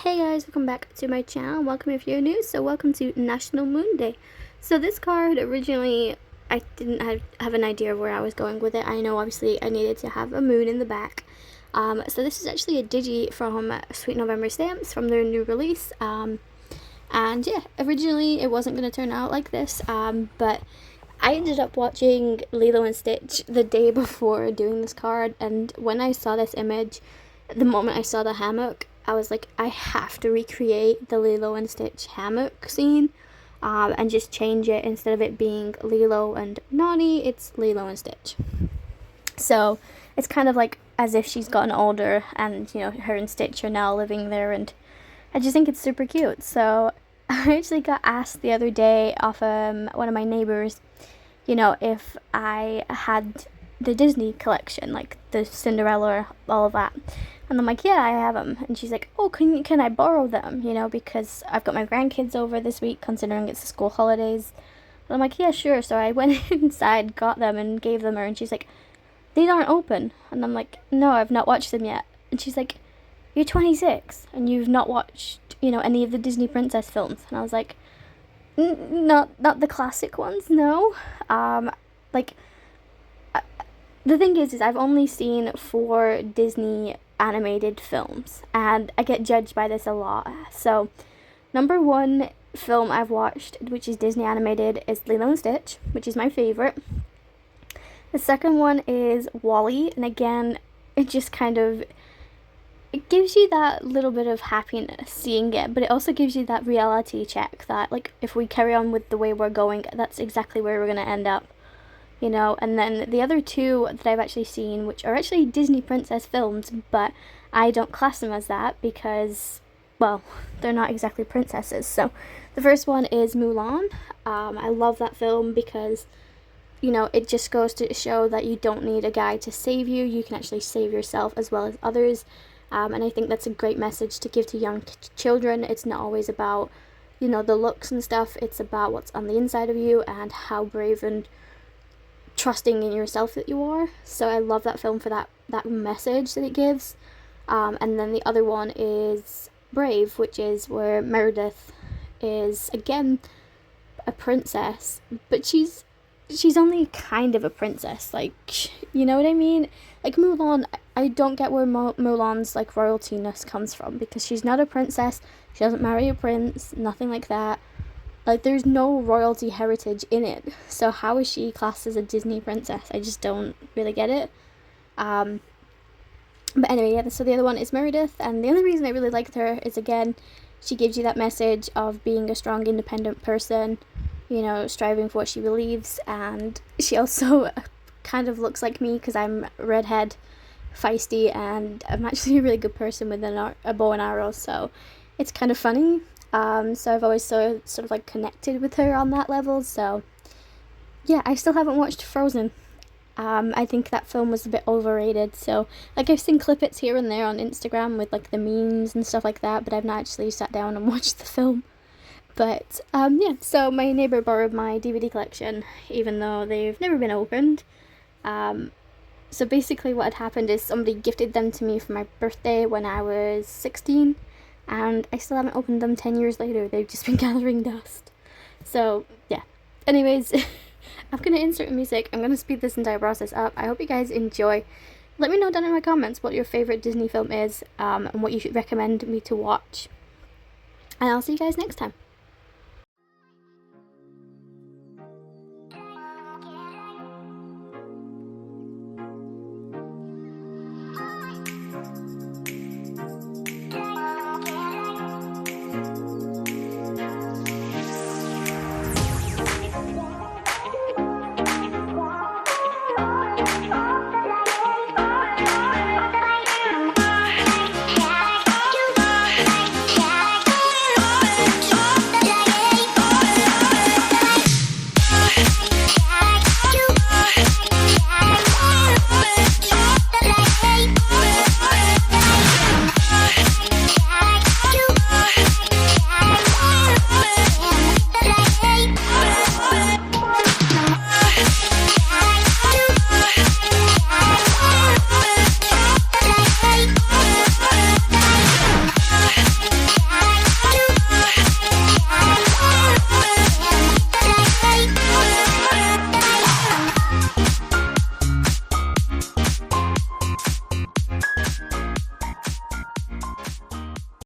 Hey guys, welcome back to my channel. Welcome if you're new. So welcome to National Moon Day. So this card originally, I didn't have an idea of where I was going with it. I know obviously I needed to have a moon in the back. So this is actually a digi from Sweet November Stamps from their new release. And yeah, originally it wasn't going to turn out like this, but I ended up watching Lilo and Stitch the day before doing this card, and when I saw this image, the moment I saw the hammock, I was like, I have to recreate the Lilo and Stitch hammock scene, and just change it. Instead of it being Lilo and Nani, it's Lilo and Stitch. So it's kind of like as if she's gotten older, and you know, her and Stitch are now living there, and I just think it's super cute. So I actually got asked the other day off one of my neighbors, you know, if I had the Disney collection, like the Cinderella, all of that. And I'm like, yeah, I have them. And she's like, oh, can I borrow them? You know, because I've got my grandkids over this week, considering it's the school holidays. And I'm like, yeah, sure. So I went inside, got them, and gave them her. And she's like, these aren't open. And I'm like, no, I've not watched them yet. And she's like, you're 26 and you've not watched, you know, any of the Disney princess films. And I was like, not the classic ones, no. The thing is I've only seen 4 Disney animated films, and I get judged by this a lot. So, number 1 film I've watched, which is Disney animated, is Lilo and Stitch, which is my favorite. The second one is WALL-E, and again, it just kind of, it gives you that little bit of happiness seeing it, but it also gives you that reality check that, like, if we carry on with the way we're going, that's exactly where we're going to end up. You know, and then the other 2 that I've actually seen, which are actually Disney princess films, but I don't class them as that because, well, they're not exactly princesses. So the first one is Mulan. I love that film because, you know, it just goes to show that you don't need a guy to save you. You can actually save yourself as well as others. And I think that's a great message to give to young children. It's not always about, you know, the looks and stuff. It's about what's on the inside of you and how brave and trusting in yourself that you are. So I love that film for that message that it gives. And then the other one is Brave, which is where Meredith is again a princess, but she's only kind of a princess, like, you know what I mean? Like Mulan, I don't get where Mulan's like royaltiness comes from, because she's not a princess, she doesn't marry a prince, nothing like that. Like, there's no royalty heritage in it. So how is she classed as a Disney princess? I just don't really get it. But anyway, yeah, so the other one is Meredith. And the only reason I really liked her is, again, she gives you that message of being a strong, independent person, you know, striving for what she believes. And she also kind of looks like me because I'm redhead, feisty, and I'm actually a really good person with a bow and arrow. So it's kind of funny. So I've always sort of like connected with her on that level. So yeah, I still haven't watched Frozen. I think that film was a bit overrated. So like, I've seen clippets here and there on Instagram with like the memes and stuff like that, but I've not actually sat down and watched the film. But yeah, so my neighbor borrowed my DVD collection, even though they've never been opened. So basically what had happened is somebody gifted them to me for my birthday when I was 16. And I still haven't opened them 10 years later. They've just been gathering dust. So, yeah. Anyways, I'm going to insert music. I'm going to speed this entire process up. I hope you guys enjoy. Let me know down in my comments what your favorite Disney film is, and what you should recommend me to watch. And I'll see you guys next time.